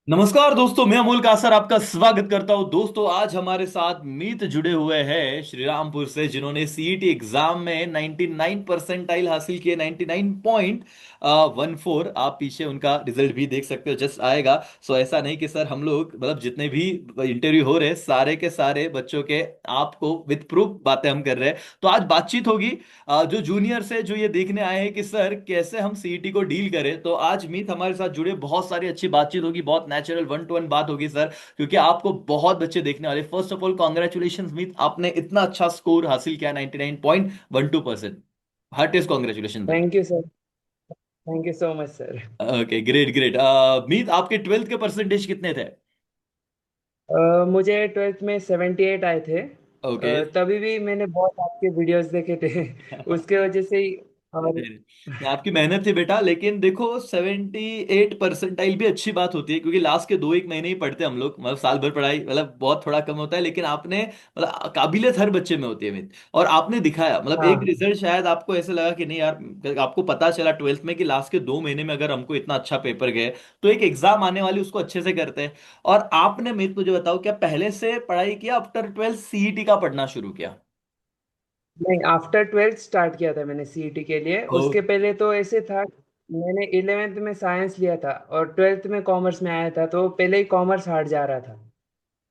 नमस्कार दोस्तों, मैं अमोल कासर आपका स्वागत करता हूं। दोस्तों, आज हमारे साथ मीत जुड़े हुए हैं श्रीरामपुर से, जिन्होंने सीईटी एग्जाम में 99 परसेंटाइल हासिल किए, 99.14। आप पीछे उनका रिजल्ट भी देख सकते हो, जस्ट आएगा। सो ऐसा नहीं कि सर हम लोग मतलब जितने भी इंटरव्यू हो रहे हैं सारे के सारे बच्चों के आपको विद प्रूफ बातें हम कर रहे हैं। तो आज बातचीत होगी जो जूनियर से जो ये देखने आए हैं कि सर कैसे हम सीईटी को डील करें। तो आज मीत हमारे साथ जुड़े, बहुत सारी अच्छी बातचीत होगी, बहुत नेचुरल वन टू वन बात होगी सर, क्योंकि आपको बहुत बच्चे देखने वाले। First of all congratulation Meet, आपने इतना अच्छा स्कोर हासिल किया, 99.12%। हार्टेस्ट कॉन्ग्रेचुलेशन भाई। Thank you sir. Thank you so much sir. Okay, great great. Meet, आपके ट्वेल्थ के परसेंटेज कितने थे? मुझे ट्वेल्थ में 78 आए थे। ओके। तभी भी मैंने बहुत आपके वीडियोस देखे थे उसके वजह से ही। और नहीं, आपकी मेहनत थी बेटा, लेकिन देखो 78 परसेंटाइल भी अच्छी बात होती है, क्योंकि लास्ट के 2 एक महीने ही पढ़ते हैं हम लोग, मतलब साल भर पढ़ाई मतलब बहुत थोड़ा कम होता है। लेकिन आपने मतलब काबिलियत हर बच्चे में होती है मित, और आपने दिखाया। मतलब एक हाँ, रिजल्ट शायद आपको ऐसे लगा कि नहीं यार, आपको पता चला ट्वेल्थ में कि लास्ट के 2 महीने में अगर हमको इतना अच्छा पेपर गए तो एक एग्जाम आने वाली उसको अच्छे से करते हैं। और आपने मित मुझे बताओ, क्या पहले से पढ़ाई किया, आफ्टर ट्वेल्थ सीईटी का पढ़ना शुरू किया? नहीं, आफ्टर ट्वेल्थ स्टार्ट किया था मैंने सीईटी के लिए। ओ, उसके पहले तो ऐसे था, मैंने इलेवेंथ में साइंस लिया था और ट्वेल्थ में कॉमर्स में आया था, तो पहले ही कॉमर्स हार्ड जा रहा था।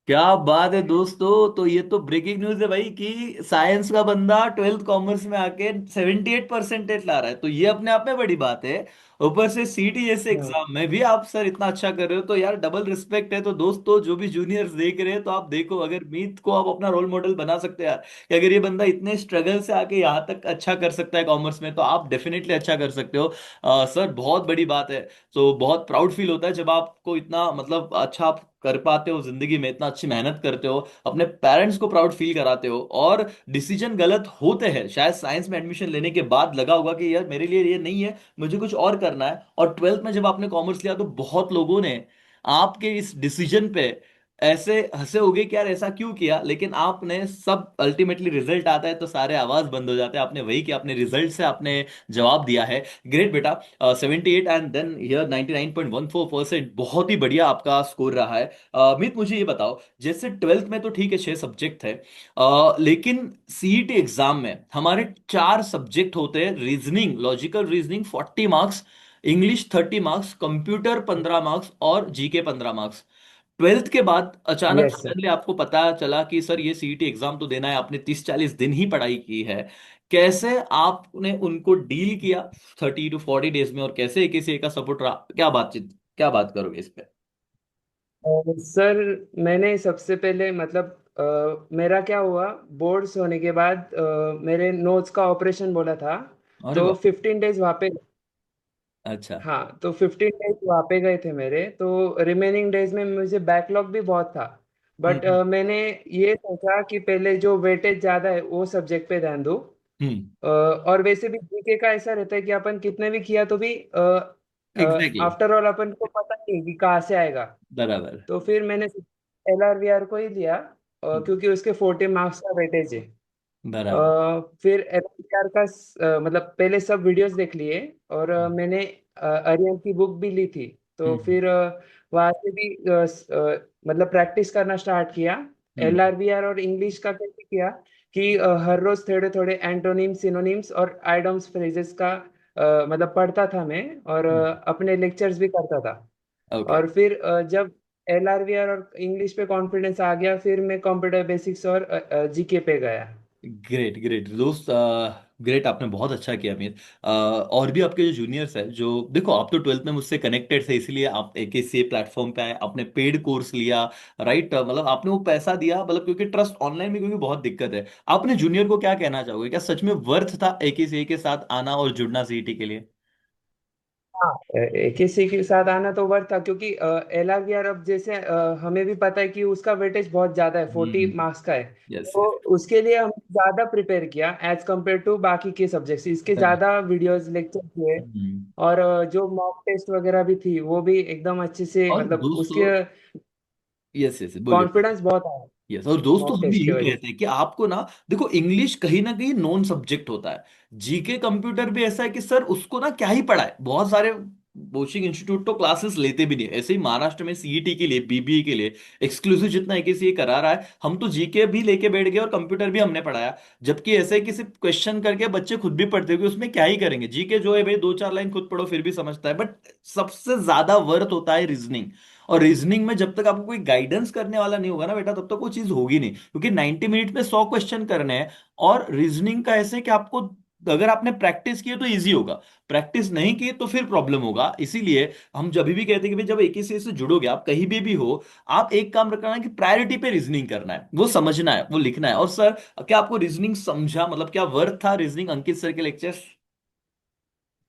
क्या बात है दोस्तों, तो ये तो ब्रेकिंग न्यूज है भाई कि साइंस का बंदा ट्वेल्थ कॉमर्स में आके 78 परसेंटेज ला रहा है, तो ये अपने आप में बड़ी बात है। ऊपर से सीटी जैसे हाँ, एग्जाम में भी आप सर इतना अच्छा कर रहे हो, तो यार डबल रिस्पेक्ट है। तो दोस्तों, जो भी जूनियर्स देख रहे हैं, तो आप देखो, अगर मीत को आप अपना रोल मॉडल बना सकते हैं यार, कि अगर ये बंदा इतने स्ट्रगल से आके यहाँ तक अच्छा कर सकता है कॉमर्स में, तो आप डेफिनेटली अच्छा कर सकते हो। सर बहुत बड़ी बात है। तो बहुत प्राउड फील होता है जब आपको इतना मतलब अच्छा आप कर पाते हो, जिंदगी में इतना अच्छी मेहनत करते हो, अपने पेरेंट्स को प्राउड फील कराते हो। और डिसीजन गलत होते हैं, शायद साइंस में एडमिशन लेने के बाद लगा होगा कि यार मेरे लिए ये नहीं है, मुझे कुछ और करना है। और ट्वेल्थ में जब आपने कॉमर्स लिया, तो बहुत लोगों ने आपके इस डिसीजन पे ऐसे हंसे होगे कि यार ऐसा क्यों किया, लेकिन आपने सब अल्टीमेटली रिजल्ट आता है तो सारे आवाज बंद हो जाते हैं। आपने वही किया, अपने रिजल्ट से आपने जवाब दिया है। ग्रेट बेटा। 78 एंड देन हियर 99.14%, बहुत ही बढ़िया आपका स्कोर रहा है। मीत, मुझे ये बताओ, जैसे ट्वेल्थ में तो ठीक है 6 सब्जेक्ट थे, लेकिन सीईटी एग्जाम में हमारे 4 सब्जेक्ट होते हैं। Reasoning, logical reasoning 40 marks, English 30 marks, computer 15 marks, और जीके 15 मार्क्स। ट्वेल्थ के बाद अचानक यस सर। सडनली आपको पता चला कि सर ये सीईटी एग्जाम तो देना है, आपने 30-40 दिन ही पढ़ाई की है। कैसे आपने उनको डील किया 30 to 40 डेज में, और कैसे एक से एक का सपोर्ट रहा? क्या बातचीत, क्या बात करोगे इस पे? सर, मैंने सबसे पहले मतलब मेरा क्या हुआ, बोर्ड्स होने के बाद मेरे नोट्स का ऑपरेशन बोला था। अरे तो वाह। 15 डेज वहाँ पे। अच्छा। हाँ, तो 15 डेज वहाँ पे गए थे मेरे, तो रिमेनिंग डेज में मुझे बैकलॉग भी बहुत था। बट हम्म मैंने ये सोचा कि पहले जो वेटेज ज़्यादा है वो सब्जेक्ट पे ध्यान दूँ। हम्म। और वैसे भी जीके का ऐसा रहता है कि अपन कितने भी किया तो भी एग्जैक्टली। आफ्टर ऑल अपन को पता नहीं कि कहाँ से आएगा। बराबर। तो फिर मैंने LRVR को ही लिया, हम्म, क्योंकि उसके 40 मार्क्स का वेटेज है। बराबर। फिर LRVR का मतलब पहले सब वीडियोस देख लिए। और मैंने अरिहंत की बुक भी ली थी। तो हम्म फिर वहाँ से भी मतलब प्रैक्टिस करना स्टार्ट किया। हम्म LRVR और इंग्लिश का कैसे किया कि हर रोज थोड़े थोड़े एंटोनिम्स, सिनोनिम्स और आइडम्स फ्रेजेस का मतलब पढ़ता था मैं। और अपने लेक्चर्स भी करता था। ओके। और फिर जब LRVR और इंग्लिश पे कॉन्फिडेंस आ गया, फिर मैं कंप्यूटर बेसिक्स और जीके पे गया। ग्रेट ग्रेट दोस्त। ग्रेट, आपने बहुत अच्छा किया मीर। और भी आपके जो जूनियर्स हैं, जो देखो आप तो ट्वेल्थ में मुझसे कनेक्टेड थे, इसीलिए आप एक सी प्लेटफॉर्म पे आए, आपने पेड कोर्स लिया। राइट, मतलब आपने वो पैसा दिया, मतलब क्योंकि ट्रस्ट ऑनलाइन में क्योंकि बहुत दिक्कत है। आपने जूनियर को क्या कहना चाहोगे, क्या सच में वर्थ था एक सी के साथ आना और जुड़ना सीईटी के लिए? हाँ, किसी के साथ आना तो वर्थ था, क्योंकि LRVR अब जैसे हमें भी पता है कि उसका वेटेज बहुत ज्यादा है, 40 मार्क्स का है। यस तो यस। उसके लिए हम ज्यादा प्रिपेयर किया एज कम्पेयर टू बाकी के सब्जेक्ट्स, इसके ज्यादा वीडियोस लेक्चर किए। और जो मॉक टेस्ट वगैरह भी थी वो भी एकदम अच्छे से, और मतलब उसके दोस्तों, यस यस बोलिए। कॉन्फिडेंस बहुत आया यस, और दोस्तों मॉक हम भी टेस्ट की यही वजह कहते हैं कि आपको ना, देखो इंग्लिश कहीं ना कहीं नॉन सब्जेक्ट होता है। जीके कंप्यूटर भी ऐसा है कि सर उसको ना क्या ही पढ़ा है, बहुत सारे कोचिंग इंस्टीट्यूट तो क्लासेस लेते भी नहीं, ऐसे ही महाराष्ट्र में सीईटी के लिए, बीबीए के लिए एक्सक्लूसिव जितना एकेसीए करा रहा है, हम तो जीके भी लेके बैठ गए और कंप्यूटर भी हमने पढ़ाया। जबकि ऐसे ही किसी क्वेश्चन करके बच्चे खुद भी पढ़ते हैं कि उसमें क्या ही करेंगे, जीके जो है भाई दो चार लाइन खुद पढ़ो फिर भी समझता है, बट सबसे ज्यादा वर्थ होता है रीजनिंग। और रीजनिंग में जब तक आपको कोई गाइडेंस करने वाला नहीं होगा ना बेटा, तब तक वो चीज होगी नहीं, क्योंकि 90 मिनट में 100 क्वेश्चन करने हैं। और रीजनिंग का ऐसे कि आपको, अगर आपने प्रैक्टिस की है तो इजी होगा, प्रैक्टिस नहीं की तो फिर प्रॉब्लम होगा। इसीलिए हम जब भी कहते हैं कि भाई जब एक ही से जुड़ोगे, आप कहीं भी हो, आप एक काम रखना है कि प्रायोरिटी पे रीजनिंग करना है, वो समझना है, वो लिखना है। और सर, क्या आपको रीजनिंग समझा, मतलब क्या वर्थ था रीजनिंग अंकित सर के लेक्चर?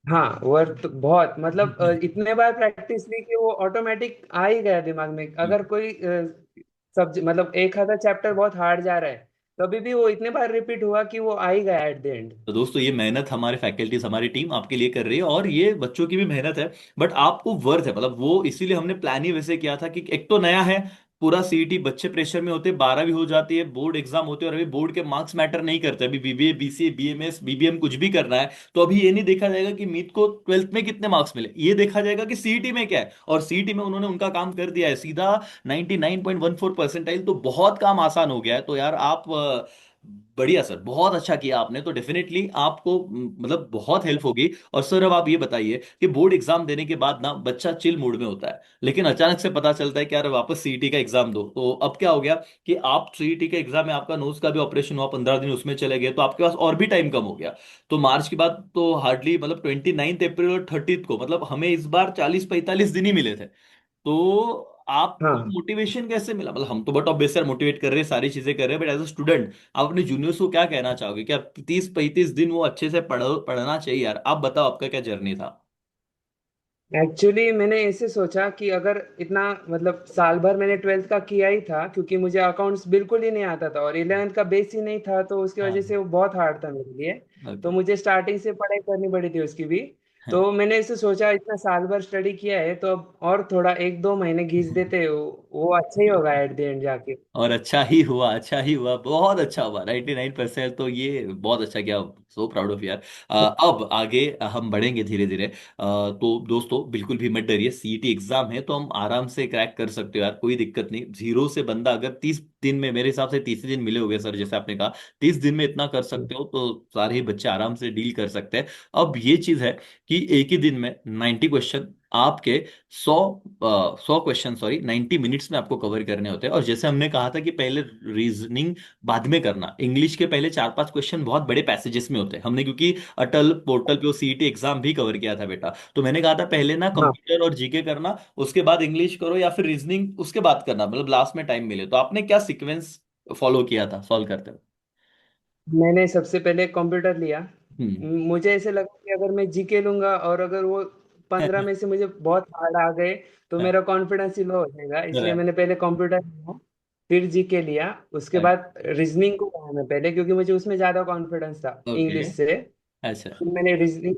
हाँ, वर्थ बहुत, मतलब इतने बार प्रैक्टिस ली कि वो ऑटोमेटिक आ ही गया दिमाग में। अगर कोई सब्जेक्ट, मतलब एक आधा चैप्टर बहुत हार्ड जा रहा है, तभी भी वो इतने बार रिपीट हुआ कि वो आ ही गया एट द एंड। तो दोस्तों ये मेहनत हमारे फैकल्टीज, हमारी टीम आपके लिए कर रही है, और ये बच्चों की भी मेहनत है, बट आपको वर्थ है, मतलब वो इसीलिए हमने प्लान ही वैसे किया था कि एक तो नया है, पूरा सीईटी, बच्चे प्रेशर में होते, 12 भी हो जाती है, बोर्ड एग्जाम होते हैं, और अभी बोर्ड के मार्क्स मैटर नहीं करते, अभी बीबीए बीसीए बीएमएस बीबीएम कुछ भी करना है, तो अभी ये नहीं देखा जाएगा कि मीत को 12th में कितने मार्क्स मिले, ये देखा जाएगा कि सीईटी में क्या है, और सीईटी में उन्होंने उनका काम कर दिया है सीधा 99.14 परसेंटाइल, तो बहुत काम आसान हो गया है। तो यार आप बढ़िया सर, बहुत अच्छा किया आपने, तो डेफिनेटली आपको मतलब बहुत हेल्प होगी। और सर अब आप ये बताइए कि बोर्ड एग्जाम देने के बाद ना बच्चा चिल मूड में होता है, लेकिन अचानक से पता चलता है कि यार वापस सीईटी का एग्जाम दो, तो अब क्या हो गया कि आप सीईटी के एग्जाम में आपका नोट्स का भी ऑपरेशन हुआ, 15 दिन उसमें चले गए, तो आपके पास और भी टाइम कम हो गया। तो मार्च के बाद तो हार्डली, मतलब 29 अप्रैल और 30 को, मतलब हमें इस बार 40-45 दिन ही मिले थे। तो आपको हाँ, मोटिवेशन कैसे मिला, मतलब हम तो बट ऑब्वियस यार मोटिवेट कर रहे हैं, सारी चीजें कर रहे हैं, बट एज अ स्टूडेंट आप अपने जूनियर्स को क्या कहना चाहोगे, क्या 30-35 दिन वो अच्छे से पढ़ना चाहिए? यार आप बताओ आपका क्या जर्नी था। एक्चुअली मैंने ऐसे सोचा कि अगर इतना, मतलब साल भर मैंने ट्वेल्थ का किया ही था, क्योंकि मुझे अकाउंट्स बिल्कुल ही नहीं आता था और इलेवेंथ का बेस ही नहीं था, तो उसकी हाँ। वजह से वो बहुत हार्ड था मेरे लिए। तो ओके। मुझे स्टार्टिंग से पढ़ाई करनी पड़ी थी उसकी भी। तो मैंने ऐसे सोचा, इतना साल भर स्टडी किया है तो अब और थोड़ा एक दो महीने घिस देते, वो अच्छा ही होगा एट द एंड जाके। और अच्छा ही हुआ, अच्छा ही हुआ, बहुत अच्छा हुआ, 99%, तो ये बहुत अच्छा किया, सो प्राउड ऑफ यार। अब आगे हम बढ़ेंगे धीरे धीरे। तो दोस्तों बिल्कुल भी मत डरिए, सीईटी एग्जाम है तो हम आराम से क्रैक कर सकते हो यार, कोई दिक्कत नहीं, जीरो से बंदा अगर 30 दिन में, मेरे हिसाब से 30 दिन मिले हो गए सर जैसे आपने कहा, 30 दिन में इतना कर सकते हो, तो सारे ही बच्चे आराम से डील कर सकते हैं। अब ये चीज है कि एक ही दिन में 90 क्वेश्चन आपके, 100 क्वेश्चन, सॉरी 90 मिनट्स में आपको कवर करने होते हैं। और जैसे हमने कहा था कि पहले रीजनिंग बाद में करना, इंग्लिश के पहले 4-5 क्वेश्चन बहुत बड़े पैसेजेस में होते हैं, हमने क्योंकि अटल पोर्टल पे वो सीईटी एग्जाम भी कवर किया था बेटा, तो मैंने कहा था पहले ना हाँ, कंप्यूटर और जीके करना, उसके बाद इंग्लिश करो, या फिर रीजनिंग उसके बाद करना, मतलब लास्ट में टाइम मिले, तो आपने क्या सीक्वेंस फॉलो किया था सॉल्व करते मैंने सबसे पहले कंप्यूटर लिया। हुए? मुझे ऐसे लगा कि अगर मैं जीके लूंगा और अगर वो 15 में से मुझे बहुत हार्ड आ गए, तो मेरा कॉन्फिडेंस ही लो हो जाएगा, इसलिए मैंने पहले कंप्यूटर लिया, फिर जीके लिया। उसके बाद रीजनिंग को कहा मैं पहले, क्योंकि मुझे उसमें ज्यादा कॉन्फिडेंस था ओके। इंग्लिश से। अच्छा। फिर मैंने रीजनिंग,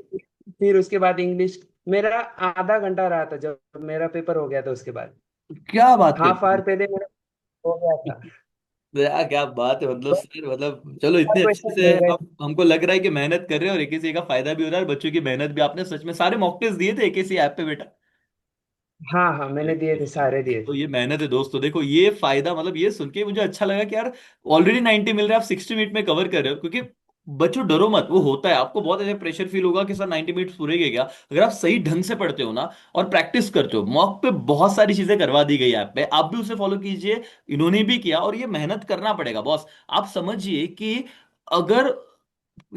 फिर उसके बाद इंग्लिश। मेरा आधा घंटा रहा था जब मेरा पेपर हो गया था उसके बाद। क्या बात हाफ करते आवर हैं? पहले मेरा हो गया था। यार क्या बात है, मतलब तो सर, मतलब चलो इतने अच्छे क्वेश्चन से रह गए। हम, हमको लग रहा है कि मेहनत कर रहे हैं और एक किसी का फायदा भी हो रहा है, बच्चों की मेहनत भी, आपने सच में सारे मॉक टेस्ट दिए थे एक किसी ऐप पे बेटा? हाँ हाँ, मैंने दिए थे, सारे दिए तो थे। ये मेहनत है दोस्तों, देखो ये फायदा, मतलब ये सुन के मुझे अच्छा लगा कि यार ऑलरेडी 90 मिल रहा है, आप 60 मिनट में कवर कर रहे हो, क्योंकि बच्चों डरो मत, वो होता है, आपको बहुत ऐसे प्रेशर फील होगा कि सर 90 मिनट्स पूरे गए क्या, अगर आप सही ढंग से पढ़ते हो ना और प्रैक्टिस करते हो, मॉक पे बहुत सारी चीजें करवा दी गई है ऐप पे, आप भी उसे फॉलो कीजिए, इन्होंने भी किया, और ये मेहनत करना पड़ेगा बॉस। आप समझिए कि अगर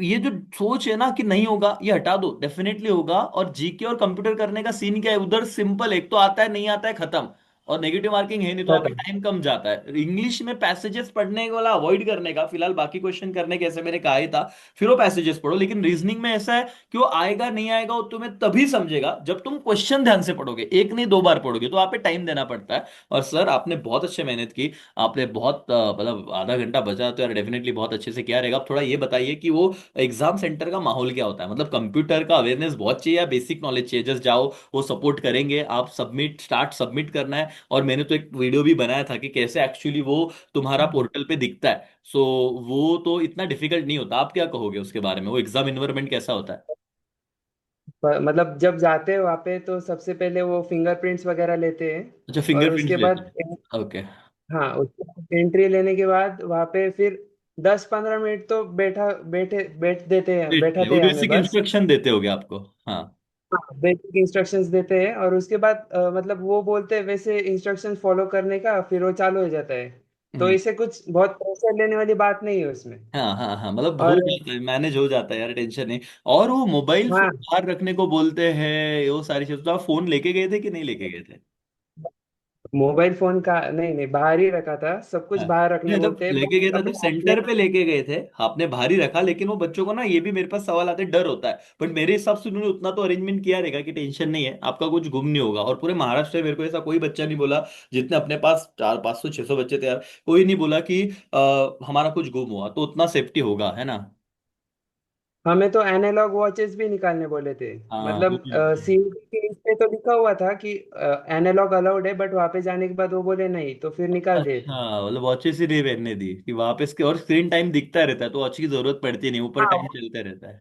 ये जो सोच है ना कि नहीं होगा, ये हटा दो, डेफिनेटली होगा। और जीके और कंप्यूटर करने का सीन क्या है उधर, सिंपल, एक तो आता है, नहीं आता है, खत्म, और नेगेटिव मार्किंग है नहीं, तो आपका खत्म। टाइम कम जाता है। इंग्लिश में पैसेजेस पढ़ने वाला अवॉइड करने का, फिलहाल बाकी क्वेश्चन करने के, ऐसे मैंने कहा ही था, फिर वो पैसेजेस पढ़ो। लेकिन रीजनिंग में ऐसा है कि वो आएगा नहीं आएगा वो तुम्हें तभी समझेगा जब तुम क्वेश्चन ध्यान से पढ़ोगे, एक नहीं दो बार पढ़ोगे, तो आप पे टाइम देना पड़ता है। और सर आपने बहुत अच्छे मेहनत की, आपने बहुत मतलब आधा घंटा बचा तो यार डेफिनेटली बहुत अच्छे से किया रहेगा। आप थोड़ा ये बताइए कि वो एग्जाम सेंटर का माहौल क्या होता है, मतलब कंप्यूटर का अवेयरनेस बहुत चाहिए या बेसिक नॉलेज चाहिए, जस्ट जाओ, वो सपोर्ट करेंगे, आप सबमिट, स्टार्ट सबमिट करना है। और मैंने तो एक वीडियो भी बनाया था कि कैसे एक्चुअली वो तुम्हारा पोर्टल पे दिखता है, सो वो तो इतना डिफिकल्ट नहीं होता। आप क्या कहोगे उसके बारे में, वो एग्जाम इन्वायरमेंट कैसा होता है? मतलब जब जाते हैं वहाँ पे तो सबसे पहले वो फिंगरप्रिंट्स वगैरह लेते हैं। अच्छा, और फिंगरप्रिंट्स उसके लेते बाद, हैं, ओके। हाँ, उसके बाद एंट्री लेने के बाद वहाँ पे फिर 10-15 मिनट तो बैठ देते हैं, वो बैठाते हैं हमें बेसिक बस। इंस्ट्रक्शन देते होगे आपको। हाँ। हाँ, बेसिक इंस्ट्रक्शंस देते हैं और उसके बाद मतलब वो बोलते हैं वैसे इंस्ट्रक्शंस फॉलो करने का, फिर वो चालू हो जाता है। तो हम्म। इसे कुछ बहुत प्रेशर लेने वाली बात नहीं है उसमें। हाँ हाँ हाँ, मतलब हो और जाता है, मैनेज हो जाता है यार, टेंशन नहीं। और वो मोबाइल फोन हाँ, बाहर रखने को बोलते हैं, वो सारी चीजें, तो आप फोन लेके गए थे कि नहीं लेके गए थे? मोबाइल फोन का नहीं नहीं, बाहर ही रखा था, सब कुछ हाँ। बाहर रखने नहीं, जब बोलते हैं, लेके गए बट थे तो अपने अपने। सेंटर पे लेके गए थे, आपने बाहर ही रखा, लेकिन वो बच्चों को ना, ये भी मेरे पास सवाल आते हैं, डर होता है, बट मेरे हिसाब से उन्होंने उतना तो अरेंजमेंट किया रहेगा कि टेंशन नहीं है, आपका कुछ गुम नहीं होगा। और पूरे महाराष्ट्र में मेरे को ऐसा कोई बच्चा नहीं बोला, जितने अपने पास 400-500-600 बच्चे थे यार, कोई नहीं बोला कि हमारा कुछ गुम हुआ, तो उतना सेफ्टी होगा, है ना। हमें तो एनालॉग वॉचेस भी निकालने बोले थे। हाँ, वो मतलब भी होता है। सीईटी के इस पे तो लिखा हुआ था कि एनालॉग अलाउड है, बट वहां पे जाने के बाद वो बोले नहीं, तो फिर निकाल दिए थे। अच्छा, मतलब वॉचेस ही नहीं पहनने दी कि वहां पे इसके, और स्क्रीन टाइम दिखता रहता है तो वॉच की जरूरत पड़ती नहीं, ऊपर टाइम हाँ, चलता रहता है।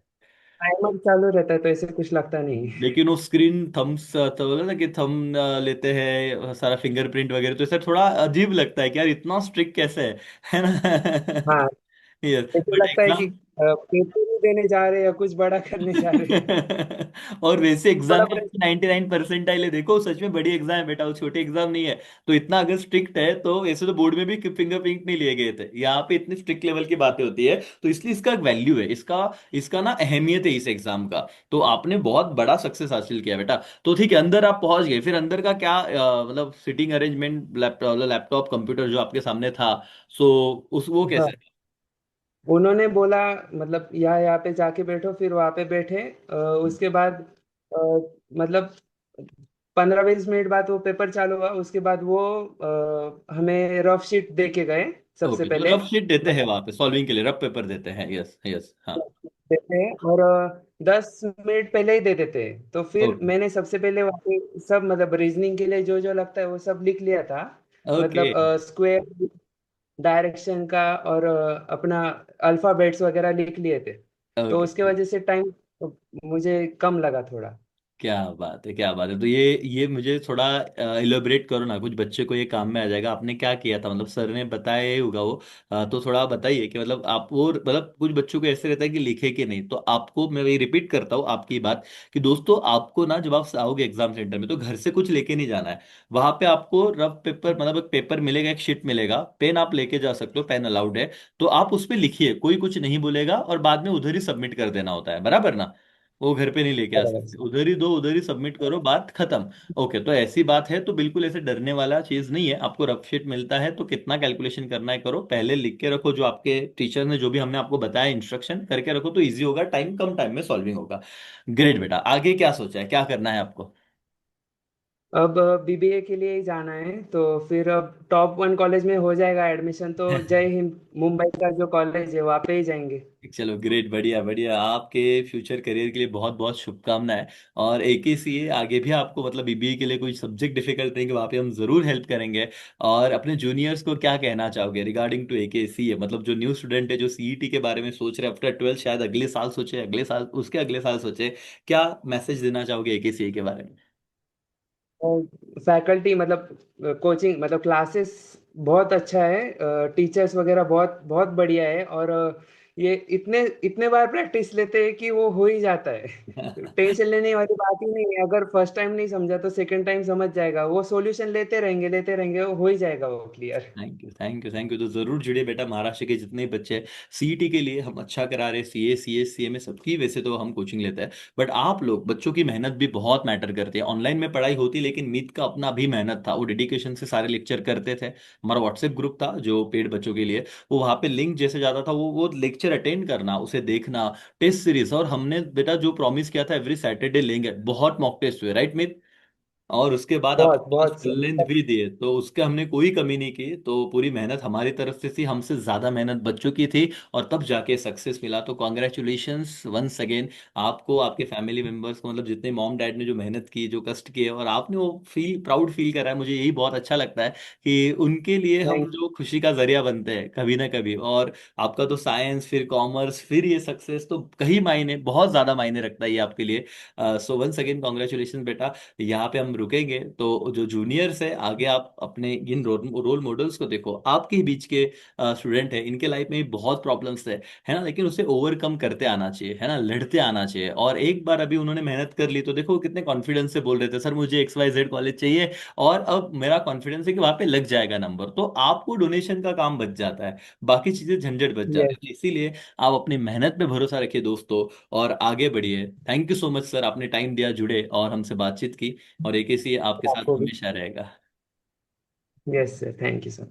टाइमर चालू रहता है तो ऐसे कुछ लगता नहीं है। लेकिन वो स्क्रीन थम्स, तो बोला ना कि थम लेते हैं सारा फिंगरप्रिंट वगैरह, तो ऐसा थोड़ा अजीब लगता है कि यार इतना स्ट्रिक्ट कैसे है ना। हाँ, यस। ऐसे बट लगता है कि एग्जाम पेपर ही देने जा रहे हैं या कुछ बड़ा करने जा रहे हैं। और वैसे एग्जाम बड़ा में प्रेशर। 99% है, देखो सच में बड़ी एग्जाम है बेटा, वो छोटे एग्जाम नहीं है। तो इतना अगर स्ट्रिक्ट है तो ऐसे तो बोर्ड में भी फिंगरप्रिंट नहीं लिए गए थे, यहाँ पे इतनी स्ट्रिक्ट लेवल की बातें होती है, तो इसलिए इसका वैल्यू है, इसका इसका ना अहमियत है इस एग्जाम का। तो आपने बहुत बड़ा सक्सेस हासिल किया बेटा। तो ठीक है, अंदर आप पहुंच गए, फिर अंदर का क्या मतलब सीटिंग अरेंजमेंट, लैपटॉप कंप्यूटर जो आपके सामने था, सो उस वो हाँ, कैसे? उन्होंने बोला मतलब यहाँ पे जाके बैठो, फिर वहां पे बैठे। उसके बाद अ, मतलब 15-20 मिनट बाद वो पेपर चालू हुआ। उसके बाद वो हमें रफ शीट दे के गए सबसे ओके, तो पहले। रफ शीट देते हैं मतलब वहां पे सॉल्विंग के लिए, रफ पेपर देते हैं, यस यस, हाँ। देते हैं और 10 मिनट पहले ही दे देते हैं। तो फिर ओके। मैंने सबसे पहले वहाँ पे सब मतलब रीजनिंग के लिए जो जो लगता है वो सब लिख लिया था। ओके। मतलब स्क्वायर, डायरेक्शन का, और अपना अल्फाबेट्स वगैरह लिख लिए थे। तो ओके। उसके वजह से टाइम मुझे कम लगा थोड़ा। क्या बात है, क्या बात है। तो ये मुझे थोड़ा इलेबोरेट करो ना, कुछ बच्चे को ये काम में आ जाएगा, आपने क्या किया था, मतलब सर ने बताया ही होगा वो, तो थोड़ा बताइए कि मतलब आप वो, मतलब कुछ बच्चों को ऐसे रहता है कि लिखे कि नहीं, तो आपको मैं वही रिपीट करता हूँ आपकी बात, कि दोस्तों आपको ना जब आप आओगे एग्जाम सेंटर में, तो घर से कुछ लेके नहीं जाना है। वहां पे आपको रफ पेपर, मतलब एक पेपर मिलेगा, एक शीट मिलेगा, पेन आप लेके जा सकते हो, पेन अलाउड है। तो आप उस पे लिखिए, कोई कुछ नहीं बोलेगा, और बाद में उधर ही सबमिट कर देना होता है, बराबर ना। वो घर पे नहीं लेके आ बराबर। सकते, उधर ही दो, उधर ही सबमिट करो, बात खत्म। ओके, तो ऐसी बात है, तो बिल्कुल ऐसे डरने वाला चीज नहीं है, आपको रफ शीट मिलता है तो कितना कैलकुलेशन करना है करो, पहले लिख के रखो, जो आपके टीचर ने जो भी हमने आपको बताया इंस्ट्रक्शन करके रखो, तो इजी होगा, टाइम कम टाइम में सॉल्विंग होगा। ग्रेट बेटा, आगे क्या सोचा है, क्या करना है आपको? अब बीबीए के लिए ही जाना है, तो फिर अब टॉप 1 कॉलेज में हो जाएगा एडमिशन, तो जय हिंद मुंबई का जो कॉलेज है वहाँ पे ही जाएंगे। चलो ग्रेट, बढ़िया बढ़िया, आपके फ्यूचर करियर के लिए बहुत बहुत शुभकामनाएं। और एक ही सी आगे भी आपको, मतलब बीबीए के लिए कोई सब्जेक्ट डिफिकल्ट रहेंगे, वहाँ पे हम जरूर हेल्प करेंगे। और अपने जूनियर्स को क्या कहना चाहोगे रिगार्डिंग टू एके सी, मतलब जो न्यू स्टूडेंट है, जो सीईटी के बारे में सोच रहे हैं आफ्टर 12, शायद अगले साल सोचे, अगले साल, उसके अगले साल सोचे, क्या मैसेज देना चाहोगे एके सी के बारे में? फैकल्टी मतलब कोचिंग मतलब क्लासेस बहुत अच्छा है, टीचर्स वगैरह बहुत बहुत बढ़िया है। और ये इतने इतने बार प्रैक्टिस लेते हैं कि वो हो ही जाता है। टेंशन लेने वाली बात ही नहीं है। अगर फर्स्ट टाइम नहीं समझा तो सेकंड टाइम समझ जाएगा, वो सॉल्यूशन लेते रहेंगे, वो हो ही जाएगा वो clear. Thank you thank you thank you. तो जरूर जुड़िए बेटा, महाराष्ट्र के जितने भी बच्चे सीईटी के लिए हम अच्छा करा रहे, सीए सीएस सीए में सबकी वैसे तो हम कोचिंग लेते हैं, बट आप लोग बच्चों की मेहनत भी बहुत मैटर करती है। ऑनलाइन में पढ़ाई होती, लेकिन मीत का अपना भी मेहनत था, वो डेडिकेशन से सारे लेक्चर करते थे। हमारा व्हाट्सएप ग्रुप था जो पेड बच्चों के लिए, वो वहाँ पे लिंक जैसे जाता था, वो लेक्चर अटेंड करना, उसे देखना, टेस्ट सीरीज, और हमने बेटा जो प्रॉमिस किया था एवरी सैटरडे लेंगे, बहुत मॉक टेस्ट हुए, राइट मीत? और उसके बाद बहुत आपके पास बहुत फुल सर लेंथ मतलब। भी दिए, तो उसके हमने कोई कमी नहीं की, तो पूरी मेहनत हमारी तरफ से थी, हमसे ज्यादा मेहनत बच्चों की थी, और तब जाके सक्सेस मिला। तो कॉन्ग्रेचुलेशंस वंस अगेन आपको, आपके फैमिली मेंबर्स को, मतलब जितने मॉम डैड ने जो मेहनत की, जो कष्ट किए, और आपने वो फील प्राउड फील करा है, मुझे यही बहुत अच्छा लगता है कि उनके लिए हम थैंक जो खुशी का जरिया बनते हैं कभी ना कभी। और आपका तो साइंस, फिर कॉमर्स, फिर ये सक्सेस, तो कहीं मायने, बहुत ज्यादा मायने रखता है ये आपके लिए। सो वंस अगेन कॉन्ग्रेचुलेशन बेटा। यहाँ पे हम रुकेंगे, तो जो जूनियर्स है आगे, आप अपने इन रोल मॉडल्स को देखो, आपके ही बीच के स्टूडेंट है, इनके लाइफ में भी बहुत प्रॉब्लम्स है ना, लेकिन उसे ओवरकम करते आना चाहिए, है ना, लड़ते आना चाहिए। और एक बार अभी उन्होंने मेहनत कर ली, तो देखो कितने कॉन्फिडेंस से बोल रहे थे, सर मुझे XYZ कॉलेज चाहिए, और अब मेरा कॉन्फिडेंस है कि वहां पे लग जाएगा नंबर, तो आपको डोनेशन का काम बच जाता है, बाकी चीजें झंझट बच जाती यस। है। तो इसीलिए आप अपनी मेहनत पे भरोसा रखिए दोस्तों, और आगे बढ़िए। Thank you so much sir, आपने टाइम दिया, जुड़े और हमसे बातचीत की, और एक ऐसी आपके साथ आपको भी। हमेशा रहेगा। Yes sir, thank you sir.